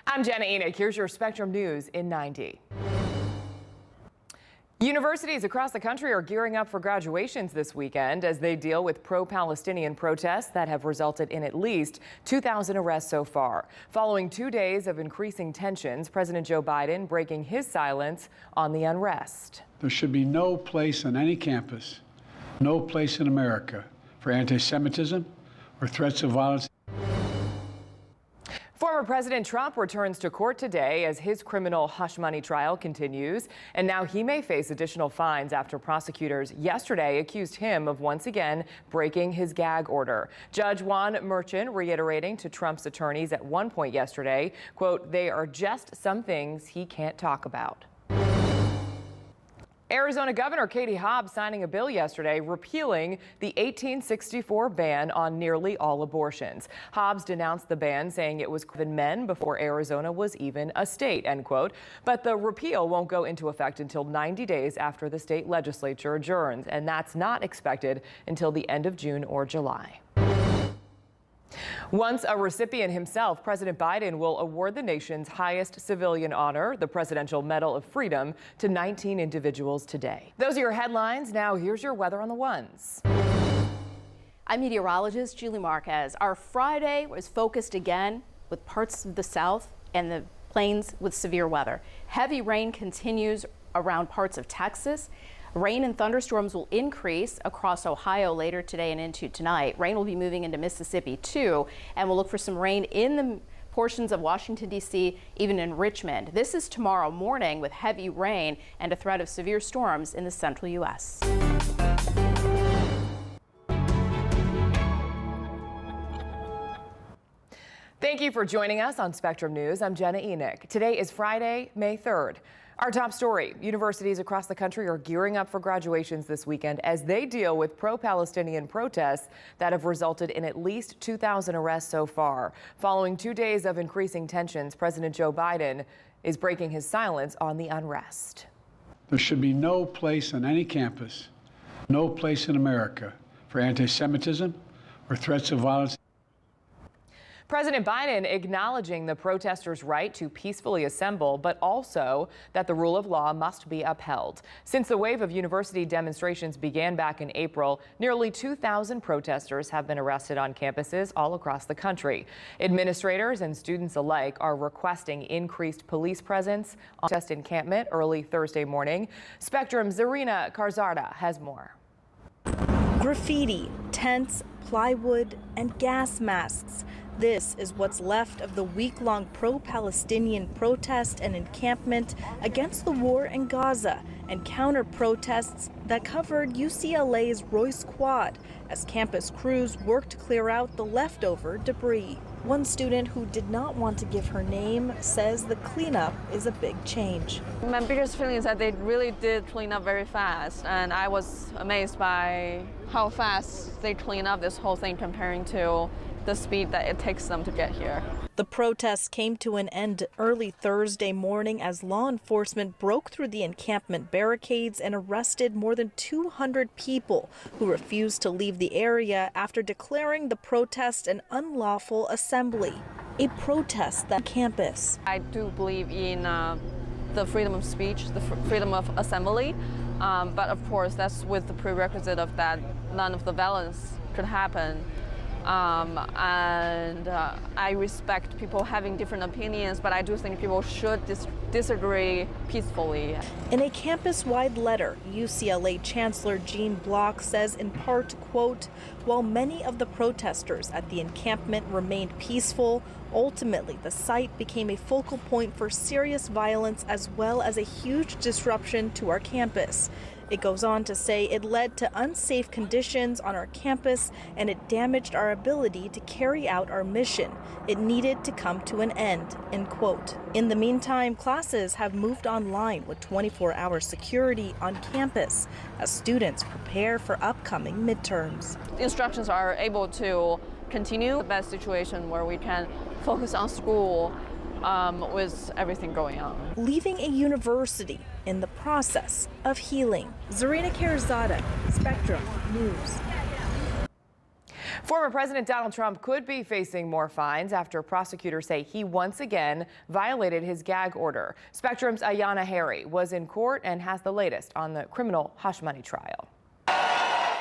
I'm Jenna Enoch. Here's your Spectrum News in 90. Universities across the country are gearing up for graduations this weekend as they deal with pro-Palestinian protests that have resulted in at least 2,000 arrests so far. Following 2 days of increasing tensions, President Joe Biden breaking his silence on the unrest. There should be no place on any campus, no place in America for anti-Semitism or threats of violence. Former President Trump returns to court today as his criminal hush money trial continues, and now he may face additional fines after prosecutors yesterday accused him of once again breaking his gag order. Judge Juan Merchan reiterating to Trump's attorneys at one point yesterday, quote, "They are just some things he can't talk about." Arizona Governor Katie Hobbs signing a bill yesterday repealing the 1864 ban on nearly all abortions. Hobbs denounced the ban, saying it was given men before Arizona was even a state, end quote. But the repeal won't go into effect until 90 days after the state legislature adjourns, and that's not expected until the end of June or July. Once a recipient himself, President Biden will award the nation's highest civilian honor, the Presidential Medal of Freedom, to 19 individuals today. Those are your headlines. Now here's your weather on the ones. I'm meteorologist Julie Marquez. Our Friday was focused again with parts of the south and the plains with severe weather. Heavy rain continues around parts of Texas. Rain and thunderstorms will increase across Ohio later today and into tonight. Rain will be moving into Mississippi too, and we'll look for some rain in the portions of Washington, D.C., even in Richmond. This is tomorrow morning with heavy rain and a threat of severe storms in the central U.S. Thank you for joining us on Spectrum News. I'm Jenna Enoch. Today is Friday, May 3rd. Our top story, universities across the country are gearing up for graduations this weekend as they deal with pro-Palestinian protests that have resulted in at least 2,000 arrests so far. Following 2 days of increasing tensions, President Joe Biden is breaking his silence on the unrest. There should be no place on any campus, no place in America for anti-Semitism or threats of violence. President Biden acknowledging the protesters' right to peacefully assemble, but also that the rule of law must be upheld. Since the wave of university demonstrations began back in April, nearly 2,000 protesters have been arrested on campuses all across the country. Administrators and students alike are requesting increased police presence on protest encampment early Thursday morning. Spectrum's Zarina Karzada has more. Graffiti, tents, plywood, and gas masks. This is what's left of the week-long pro-Palestinian protest and encampment against the war in Gaza and counter-protests that covered UCLA's Royce Quad as campus crews worked to clear out the leftover debris. One student who did not want to give her name says the cleanup is a big change. My biggest feeling is that they really did clean up very fast, and I was amazed by how fast they clean up this whole thing comparing to the speed that it takes them to get here. The protests came to an end early Thursday morning as law enforcement broke through the encampment barricades and arrested more than 200 people who refused to leave the area after declaring the protest an unlawful assembly. A protest that campus. I do believe in the freedom of speech, the freedom of assembly, but of course that's with the prerequisite of that none of the violence could happen. I respect people having different opinions, but I do think people should disagree peacefully. In a campus-wide letter, UCLA Chancellor Gene Block says in part, quote, while many of the protesters at the encampment remained peaceful, ultimately the site became a focal point for serious violence as well as a huge disruption to our campus. It goes on to say it led to unsafe conditions on our campus and it damaged our ability to carry out our mission. It needed to come to an end, end quote. In the meantime, classes have moved online with 24-hour security on campus as students prepare for upcoming midterms. The instructions are able to continue the best situation where we can focus on school with everything going on. Leaving a university in the process of healing. Zarina Karzada, Spectrum News. Former President Donald Trump could be facing more fines after prosecutors say he once again violated his gag order. Spectrum's Ayanna Harry was in court and has the latest on the criminal hush money trial.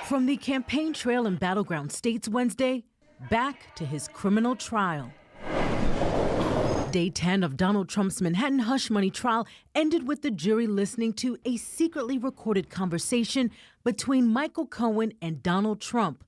From the campaign trail in battleground states Wednesday, back to his criminal trial. Day 10 of Donald Trump's Manhattan hush money trial ended with the jury listening to a secretly recorded conversation between Michael Cohen and Donald Trump.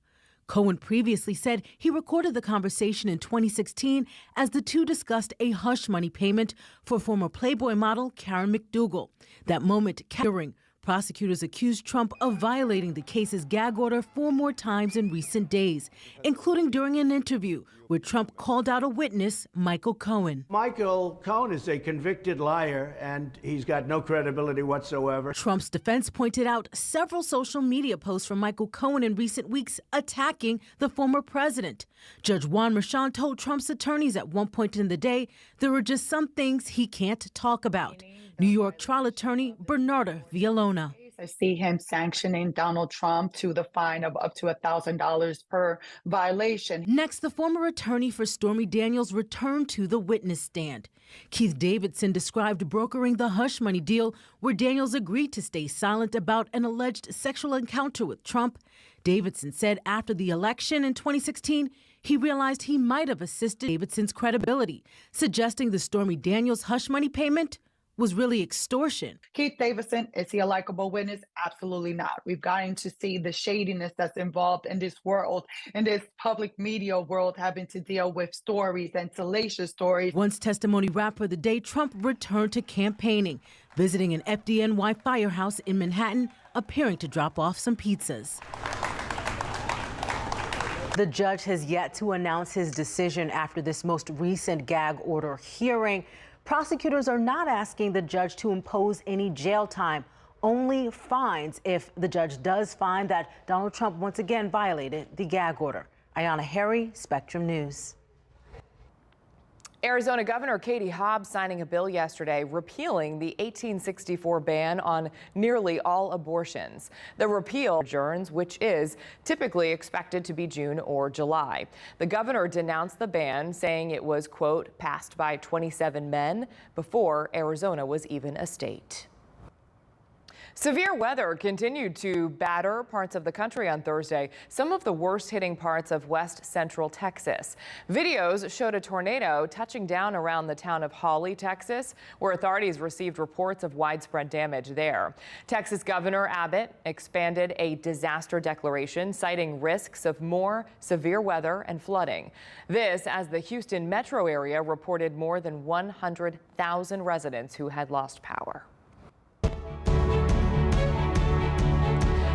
Cohen previously said he recorded the conversation in 2016 as the two discussed a hush money payment for former Playboy model Karen McDougal. That moment capturing. Prosecutors accused Trump of violating the case's gag order 4 more times in recent days, including during an interview where Trump called out a witness, Michael Cohen. Michael Cohen is a convicted liar, and he's got no credibility whatsoever. Trump's defense pointed out several social media posts from Michael Cohen in recent weeks attacking the former president. Judge Juan Merchan told Trump's attorneys at one point in the day there were just some things he can't talk about. New York trial attorney Bernarda Villalona. I see him sanctioning Donald Trump to the fine of up to $1,000 per violation. Next, the former attorney for Stormy Daniels returned to the witness stand. Keith Davidson described brokering the hush money deal where Daniels agreed to stay silent about an alleged sexual encounter with Trump. Davidson said after the election in 2016, he realized he might have assisted Davidson's credibility, suggesting the Stormy Daniels hush money payment was really extortion. Keith Davidson, is he a likable witness? Absolutely not. We've gotten to see the shadiness that's involved in this world, in this public media world, having to deal with stories and salacious stories. Once testimony wrapped for the day, Trump returned to campaigning, visiting an FDNY firehouse in Manhattan, appearing to drop off some pizzas. The judge has yet to announce his decision after this most recent gag order hearing. Prosecutors are not asking the judge to impose any jail time, only fines if the judge does find that Donald Trump once again violated the gag order. Ayanna Harry, Spectrum News. Arizona Governor Katie Hobbs signing a bill yesterday repealing the 1864 ban on nearly all abortions. The repeal adjourns, which is typically expected to be June or July. The governor denounced the ban, saying it was, quote, passed by 27 men before Arizona was even a state. Severe weather continued to batter parts of the country on Thursday, some of the worst hitting parts of west central Texas. Videos showed a tornado touching down around the town of Hawley, Texas, where authorities received reports of widespread damage there. Texas Governor Abbott expanded a disaster declaration, citing risks of more severe weather and flooding. This as the Houston metro area reported more than 100,000 residents who had lost power.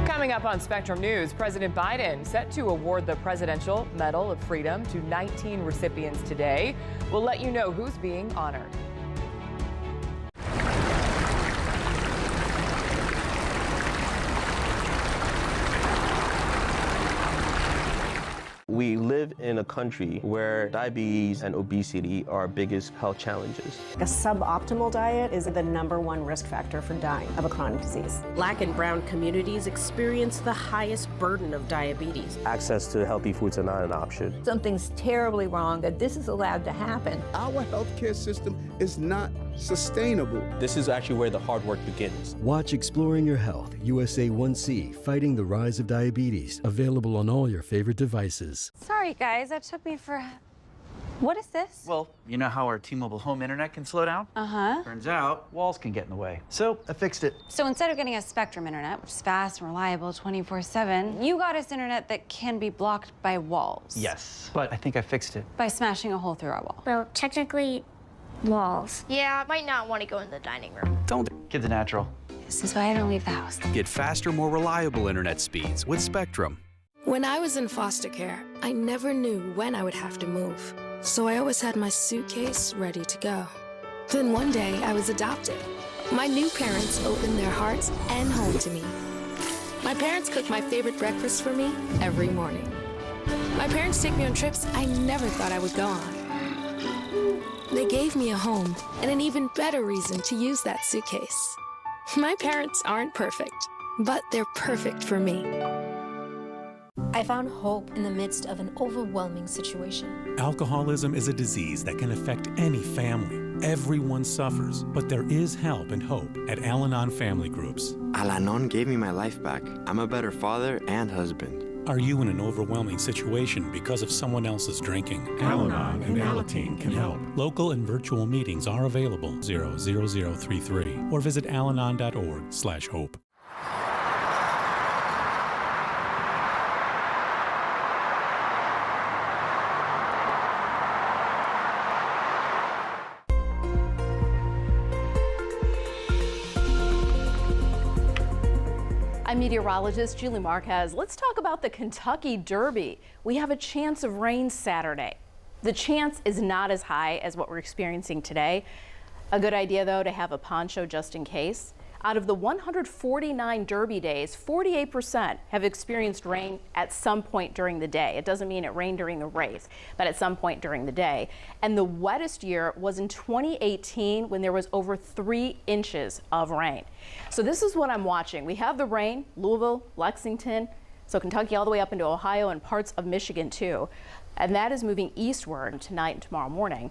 Coming up on Spectrum News, President Biden set to award the Presidential Medal of Freedom to 19 recipients today. We'll let you know who's being honored. We live in a country where diabetes and obesity are our biggest health challenges. A suboptimal diet is the #1 risk factor for dying of a chronic disease. Black and brown communities experience the highest burden of diabetes. Access to healthy foods are not an option. Something's terribly wrong that this is allowed to happen. Our healthcare system is not sustainable. This is actually where the hard work begins. Watch Exploring Your Health, USA 1C, Fighting the Rise of Diabetes. Available on all your favorite devices. Sorry, guys, that took me for... What is this? Well, you know how our T-Mobile home internet can slow down? Uh-huh. Turns out, walls can get in the way. So I fixed it. So instead of getting us Spectrum internet, which is fast and reliable 24/7, you got us internet that can be blocked by walls. Yes, but I think I fixed it. By smashing a hole through our wall. Well, technically, walls. Yeah, I might not want to go in the dining room. Don't. Kid's a natural. This is why I don't leave the house. Get faster, more reliable internet speeds with Spectrum. When I was in foster care, I never knew when I would have to move. So I always had my suitcase ready to go. Then one day, I was adopted. My new parents opened their hearts and home to me. My parents cook my favorite breakfast for me every morning. My parents take me on trips I never thought I would go on. They gave me a home and an even better reason to use that suitcase. My parents aren't perfect, but they're perfect for me. I I found hope in the midst of an overwhelming situation. Alcoholism is a disease that can affect any family. Everyone suffers, but there is help and hope at Al-Anon Family Groups. Al-Anon gave me my life back. I'm a better father and husband. Are you in an overwhelming situation because of someone else's drinking? Al-Anon and Alateen can help. Local and virtual meetings are available 00033 or visit alanon.org/hope. I'm meteorologist Julie Marquez. Let's talk about the Kentucky Derby. We have a chance of rain Saturday. The chance is not as high as what we're experiencing today. A good idea, though, to have a poncho just in case. Out of the 149 Derby days, 48% have experienced rain at some point during the day. It doesn't mean it rained during the race, but at some point during the day. And the wettest year was in 2018 when there was over 3 inches of rain. So this is what I'm watching. We have the rain, Louisville, Lexington, so Kentucky all the way up into Ohio and parts of Michigan too. And that is moving eastward tonight and tomorrow morning.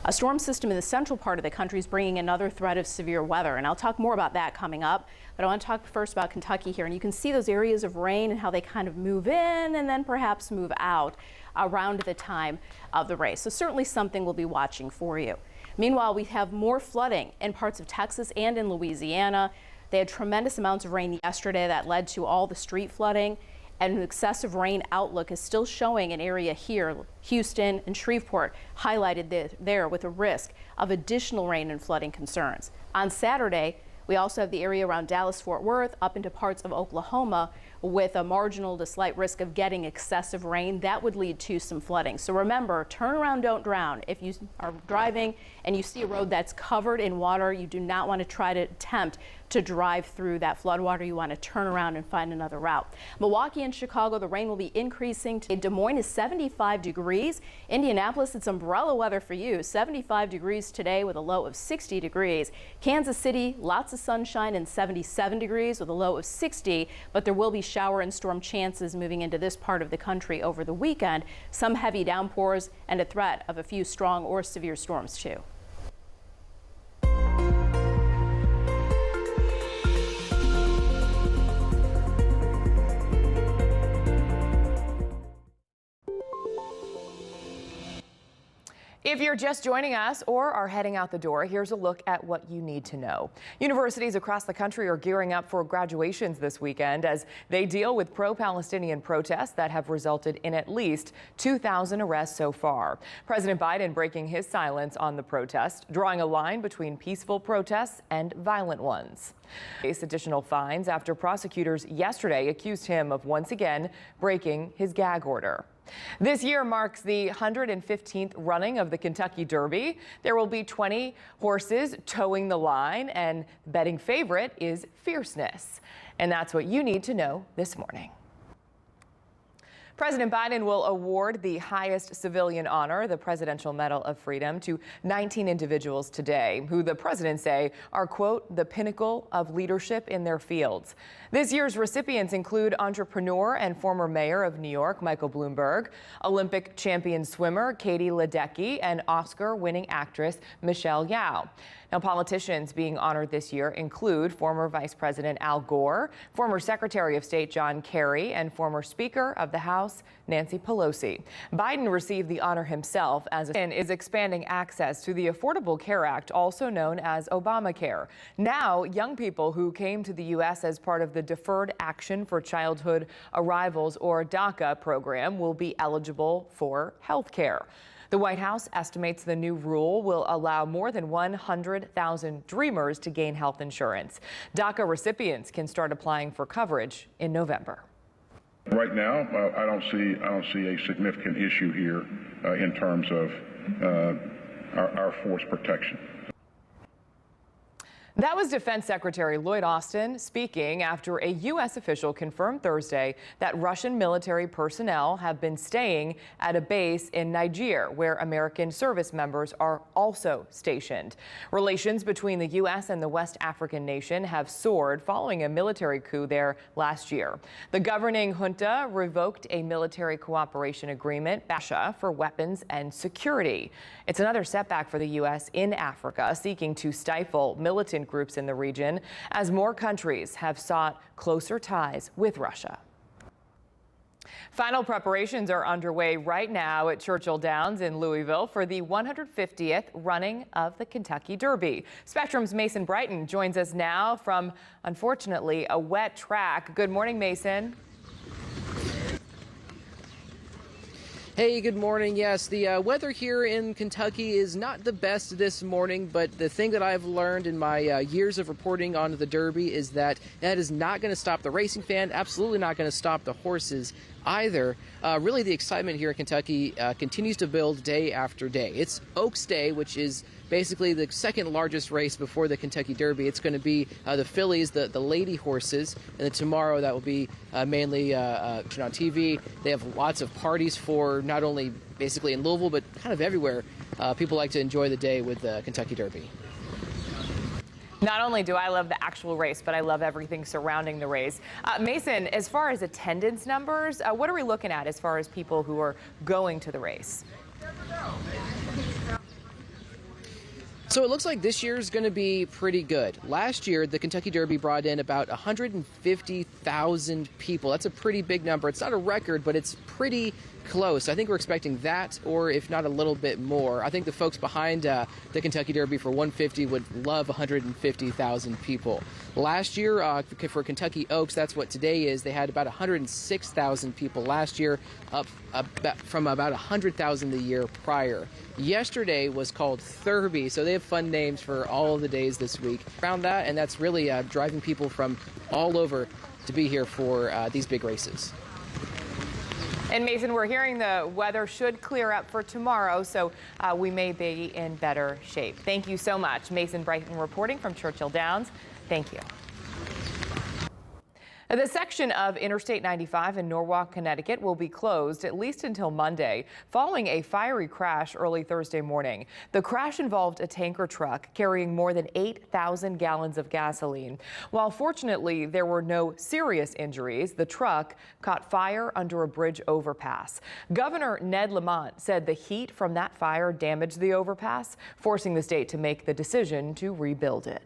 A storm system in the central part of the country is bringing another threat of severe weather, and I'll talk more about that coming up. But I want to talk first about Kentucky here, and you can see those areas of rain and how they kind of move in and then perhaps move out around the time of the race. So certainly something we'll be watching for you. Meanwhile, we have more flooding in parts of Texas and in Louisiana. They had tremendous amounts of rain yesterday that led to all the street flooding. And an excessive rain outlook is still showing an area here, Houston and Shreveport, highlighted there with a risk of additional rain and flooding concerns. On Saturday, we also have the area around Dallas-Fort Worth up into parts of Oklahoma with a marginal to slight risk of getting excessive rain. That would lead to some flooding. So remember, turn around, don't drown. If you are driving and you see a road that's covered in water, you do not want to try to attempt to drive through that floodwater. You want to turn around and find another route. Milwaukee and Chicago, the rain will be increasing. Des Moines is 75 degrees. Indianapolis, it's umbrella weather for you. 75 degrees today with a low of 60 degrees. Kansas City, lots of sunshine and 77 degrees with a low of 60, but there will be shower and storm chances moving into this part of the country over the weekend. Some heavy downpours and a threat of a few strong or severe storms too. If you're just joining us or are heading out the door, here's a look at what you need to know. Universities across the country are gearing up for graduations this weekend as they deal with pro-Palestinian protests that have resulted in at least 2,000 arrests so far. President Biden breaking his silence on the protest, drawing a line between peaceful protests and violent ones. Faced additional fines after prosecutors yesterday accused him of once again breaking his gag order. This year marks the 115th running of the Kentucky Derby. There will be 20 horses towing the line, and the betting favorite is Fierceness. And that's what you need to know this morning. President Biden will award the highest civilian honor, the Presidential Medal of Freedom, to 19 individuals today, who the president say are, quote, the pinnacle of leadership in their fields. This year's recipients include entrepreneur and former mayor of New York, Michael Bloomberg, Olympic champion swimmer Katie Ledecky, and Oscar-winning actress Michelle Yeoh. Now, politicians being honored this year include former Vice President Al Gore, former Secretary of State John Kerry, and former Speaker of the House Nancy Pelosi. Biden received the honor himself as is expanding access to the Affordable Care Act, also known as Obamacare. Now, young people who came to the U.S. as part of the Deferred Action for Childhood Arrivals, or DACA program, will be eligible for health care. The White House estimates the new rule will allow more than 100,000 Dreamers to gain health insurance. DACA recipients can start applying for coverage in November. Right now, I don't see a significant issue here in terms of our force protection. That was Defense Secretary Lloyd Austin speaking after a U.S. official confirmed Thursday that Russian military personnel have been staying at a base in Niger, where American service members are also stationed. Relations between the U.S. and the West African nation have soared following a military coup there last year. The governing junta revoked a military cooperation agreement for weapons and security. It's another setback for the U.S. in Africa, seeking to stifle militant groups in the region as more countries have sought closer ties with Russia. Final preparations are underway right now at Churchill Downs in Louisville for the 150th running of the Kentucky Derby. Spectrum's Mason Brighton joins us now from, unfortunately, a wet track. Good morning, Mason. Hey, good morning. Yes, the weather here in Kentucky is not the best this morning, but the thing that I've learned in my years of reporting on the Derby is that is not going to stop the racing fan, absolutely not going to stop the horses either. Really, the excitement here in Kentucky continues to build day after day. It's Oaks Day, which is basically the second largest race before the Kentucky Derby. It's going to be the fillies, the lady horses, and then tomorrow that will be mainly on TV. They have lots of parties for not only basically in Louisville, but kind of everywhere. People like to enjoy the day with the Kentucky Derby. Not only do I love the actual race, but I love everything surrounding the race. Mason, as far as attendance numbers, what are we looking at as far as people who are going to the race? So it looks like this year is going to be pretty good. Last year, the Kentucky Derby brought in about 150,000 people. That's a pretty big number. It's not a record, but it's pretty close. I think we're expecting that, or if not a little bit more. I think the folks behind the Kentucky Derby for 150 would love 150,000 people. Last year, for Kentucky Oaks, that's what today is, they had about 106,000 people last year, up from about 100,000 the year prior. Yesterday was called Thurby, so they have fun names for all of the days this week around that, and that's really driving people from all over to be here for these big races. And Mason, we're hearing the weather should clear up for tomorrow, so we may be in better shape. Thank you so much. Mason Brighton reporting from Churchill Downs. Thank you. The section of Interstate 95 in Norwalk, Connecticut will be closed at least until Monday following a fiery crash early Thursday morning. The crash involved a tanker truck carrying more than 8,000 gallons of gasoline. While fortunately there were no serious injuries, the truck caught fire under a bridge overpass. Governor Ned Lamont said the heat from that fire damaged the overpass, forcing the state to make the decision to rebuild it.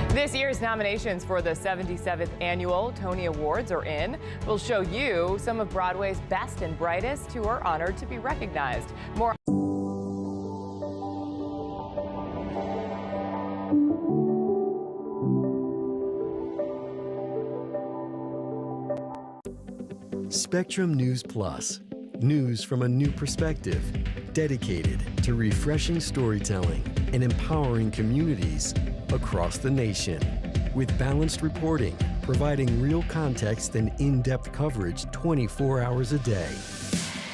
This year's nominations for the 77th Annual Tony Awards are in. We'll show you some of Broadway's best and brightest who are honored to be recognized. More. Spectrum News Plus. News from a new perspective, dedicated to refreshing storytelling and empowering communities across the nation. With balanced reporting, providing real context and in-depth coverage 24 hours a day.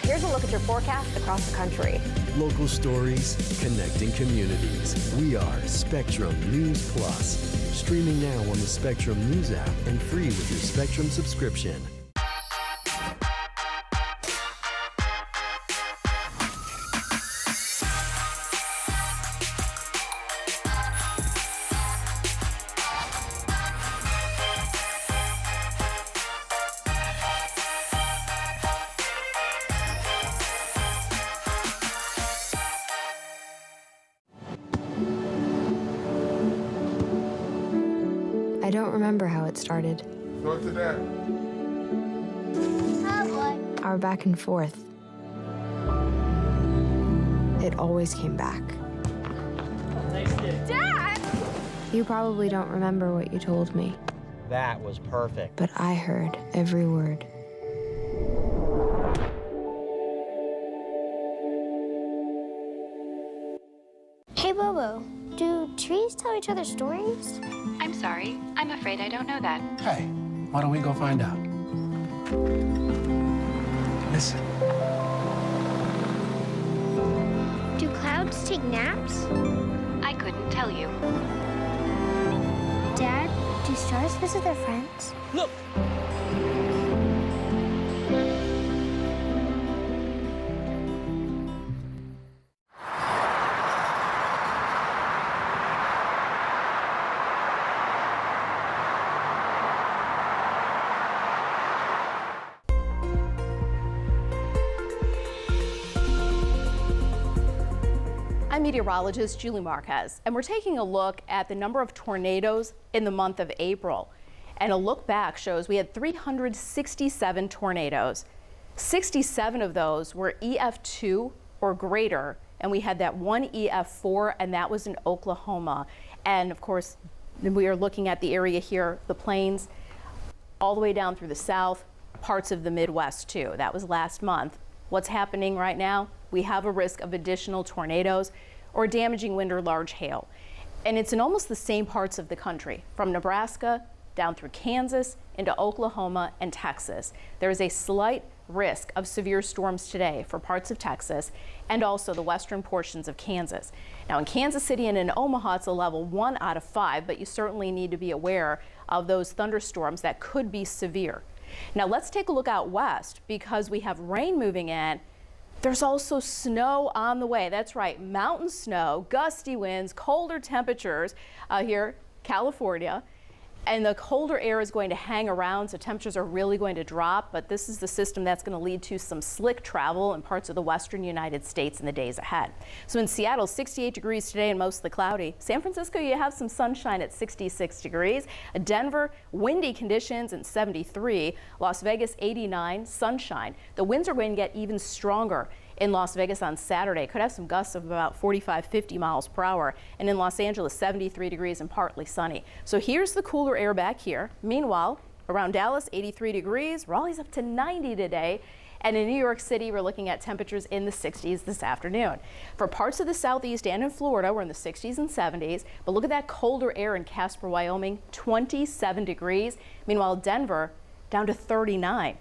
Here's a look at your forecast across the country. Local stories, connecting communities. We are Spectrum News Plus. Streaming now on the Spectrum News app and free with your Spectrum subscription. I don't remember how it started. Go to that. Our back and forth. It always came back. Dad! You probably don't remember what you told me, That was perfect. but I heard every word. Hey, Bobo, do trees tell each other stories? I'm sorry. I'm afraid I don't know that. Hey, why don't we go find out? Listen. Do clouds dogs take naps? I couldn't tell you. Dad, do stars visit their friends? Look! I'm meteorologist Julie Marquez, and we're taking a look at the number of tornadoes in the month of April. And a look back shows we had 367 tornadoes. 67 of those were EF2 or greater, and we had that one EF4, and that was in Oklahoma. And of course, we are looking at the area here, the plains, all the way down through the south, parts of the Midwest too. That was last month. What's happening right now? We have a risk of additional tornadoes or damaging wind or large hail. And it's in almost the same parts of the country, from Nebraska down through Kansas into Oklahoma and Texas. There is a slight risk of severe storms today for parts of Texas and also the western portions of Kansas. Now in Kansas City and in Omaha, it's a level 1 out of 5, but you certainly need to be aware of those thunderstorms that could be severe. Now let's take a look out west because we have rain moving in. There's also snow on the way. That's right, mountain snow, gusty winds, colder temperatures here, California. And the colder air is going to hang around, so temperatures are really going to drop. But this is the system that's going to lead to some slick travel in parts of the western United States in the days ahead. So in Seattle, 68 degrees today and mostly cloudy. San Francisco, you have some sunshine at 66 degrees. Denver, windy conditions and 73. Las Vegas, 89, sunshine. The winds are going to get even stronger in Las Vegas on Saturday. Could have some gusts of about 45, 50 miles per hour. And in Los Angeles, 73 degrees and partly sunny. So here's the cooler air back here. Meanwhile, around Dallas, 83 degrees. Raleigh's up to 90 today. And in New York City, we're looking at temperatures in the 60s this afternoon. For parts of the southeast and in Florida, we're in the 60s and 70s. But look at that colder air in Casper, Wyoming, 27 degrees. Meanwhile, Denver down to 39.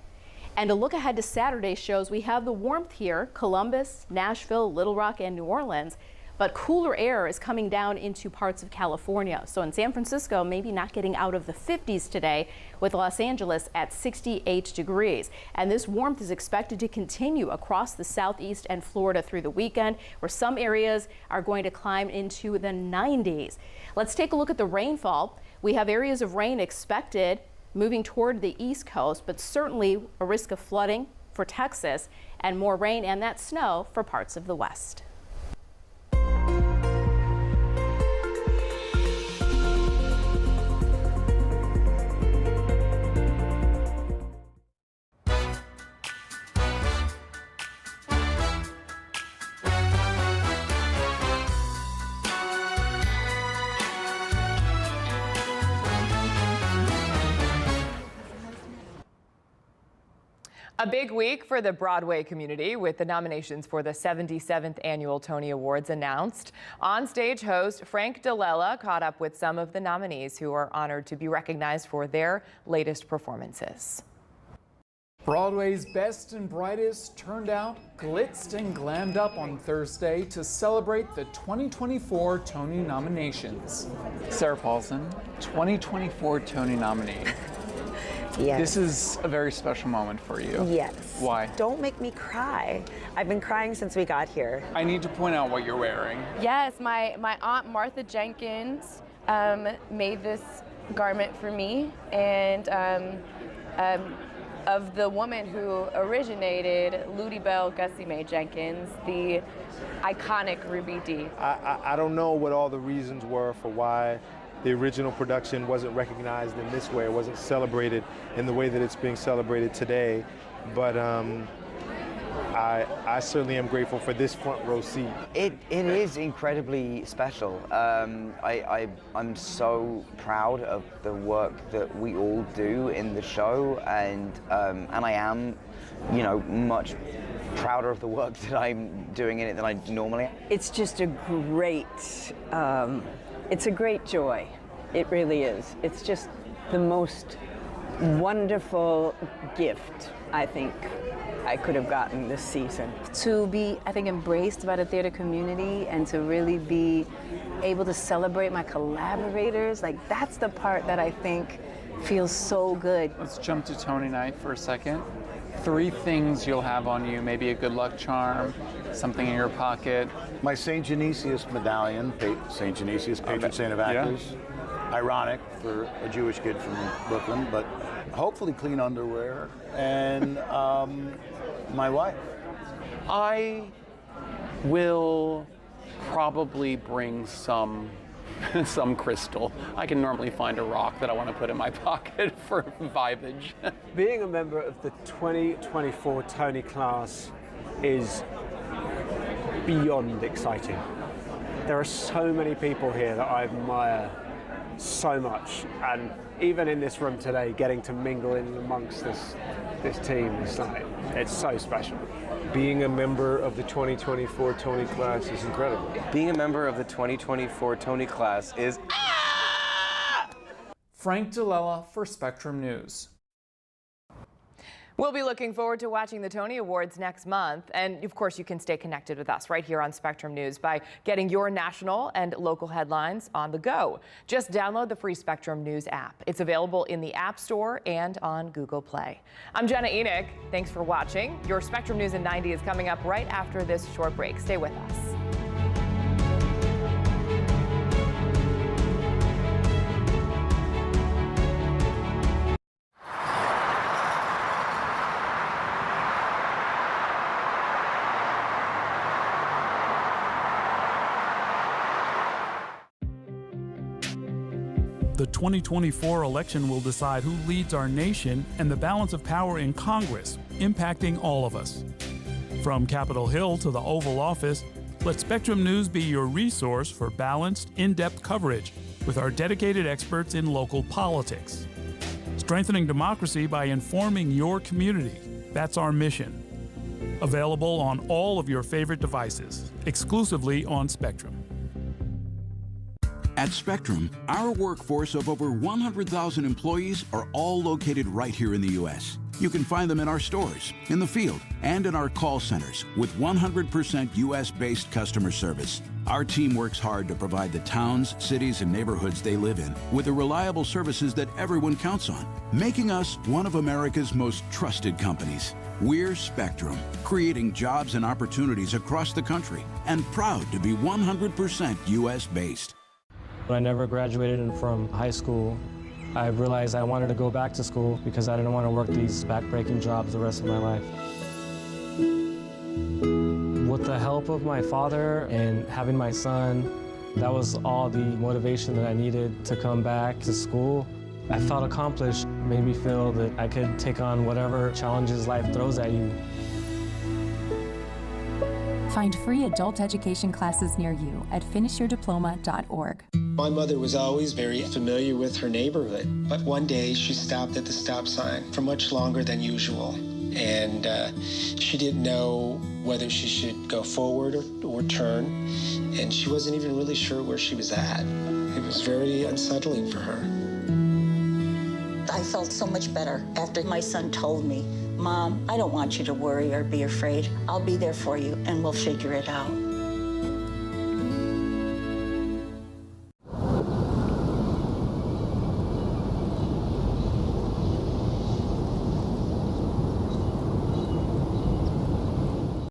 And a look ahead to Saturday shows we have the warmth here, Columbus, Nashville, Little Rock, and New Orleans, but cooler air is coming down into parts of California. So in San Francisco, maybe not getting out of the 50s today, with Los Angeles at 68 degrees. And this warmth is expected to continue across the southeast and Florida through the weekend, where some areas are going to climb into the 90s. Let's take a look at the rainfall. We have areas of rain expected moving toward the east coast, but certainly a risk of flooding for Texas and more rain and that snow for parts of the west. A big week for the Broadway community with the nominations for the 77th Annual Tony Awards announced. On-stage host Frank DeLella caught up with some of the nominees who are honored to be recognized for their latest performances. Broadway's best and brightest turned out, glitzed and glammed up on Thursday to celebrate the 2024 Tony nominations. Sarah Paulson, 2024 Tony nominee. Yes. This is a very special moment for you. Yes. Why? Don't make me cry. I've been crying since we got here. I need to point out what you're wearing. Yes, my aunt Martha Jenkins made this garment for me, and of the woman who originated Ludi Bell Gussie Mae Jenkins, the iconic Ruby Dee. I don't know what all the reasons were for why the original production wasn't recognized in this way. It wasn't celebrated in the way that it's being celebrated today. But I certainly am grateful for this front row seat. It is incredibly special. I'm so proud of the work that we all do in the show, and I am, you know, much prouder of the work that I'm doing in it than I normally am. It's just a great, it's a great joy. It really is. It's just the most wonderful gift, I think, I could have gotten this season. To be, I think, embraced by the theater community and to really be able to celebrate my collaborators, like that's the part that I think feels so good. Let's jump to Tony night for a second. 3 things you'll have on you, maybe a good luck charm, something in your pocket. My St. Genesius medallion, St. Genesius, patron saint of actors. Yeah. Ironic for a Jewish kid from Brooklyn, but hopefully clean underwear, and my wife. I will probably bring some crystal. I can normally find a rock that I want to put in my pocket for vibage. Being a member of the 2024 Tony class is beyond exciting. There are so many people here that I admire so much, and even in this room today, getting to mingle in amongst this team is like, it's so special. Being a member of the 2024 Tony class is incredible. Being a member of the 2024 Tony class is Frank Dell'Ella for Spectrum News. We'll be looking forward to watching the Tony Awards next month. And of course, you can stay connected with us right here on Spectrum News by getting your national and local headlines on the go. Just download the free Spectrum News app. It's available in the App Store and on Google Play. I'm Jenna Enoch. Thanks for watching. Your Spectrum News in 90 is coming up right after this short break. Stay with us. The 2024 election will decide who leads our nation and the balance of power in Congress, impacting all of us. From Capitol Hill to the Oval Office, let Spectrum News be your resource for balanced, in-depth coverage with our dedicated experts in local politics. Strengthening democracy by informing your community. That's our mission. Available on all of your favorite devices, exclusively on Spectrum. At Spectrum, our workforce of over 100,000 employees are all located right here in the U.S. You can find them in our stores, in the field, and in our call centers with 100% U.S.-based customer service. Our team works hard to provide the towns, cities, and neighborhoods they live in with the reliable services that everyone counts on, making us one of America's most trusted companies. We're Spectrum, creating jobs and opportunities across the country, and proud to be 100% U.S.-based. When I never graduated from high school, I realized I wanted to go back to school because I didn't want to work these back-breaking jobs the rest of my life. With the help of my father and having my son, that was all the motivation that I needed to come back to school. I felt accomplished, made me feel that I could take on whatever challenges life throws at you. Find free adult education classes near you at finishyourdiploma.org. My mother was always very familiar with her neighborhood, but one day she stopped at the stop sign for much longer than usual, and she didn't know whether she should go forward or turn, and she wasn't even really sure where she was at. It was very unsettling for her. I felt so much better after my son told me, "Mom, I don't want you to worry or be afraid. I'll be there for you and we'll figure it out."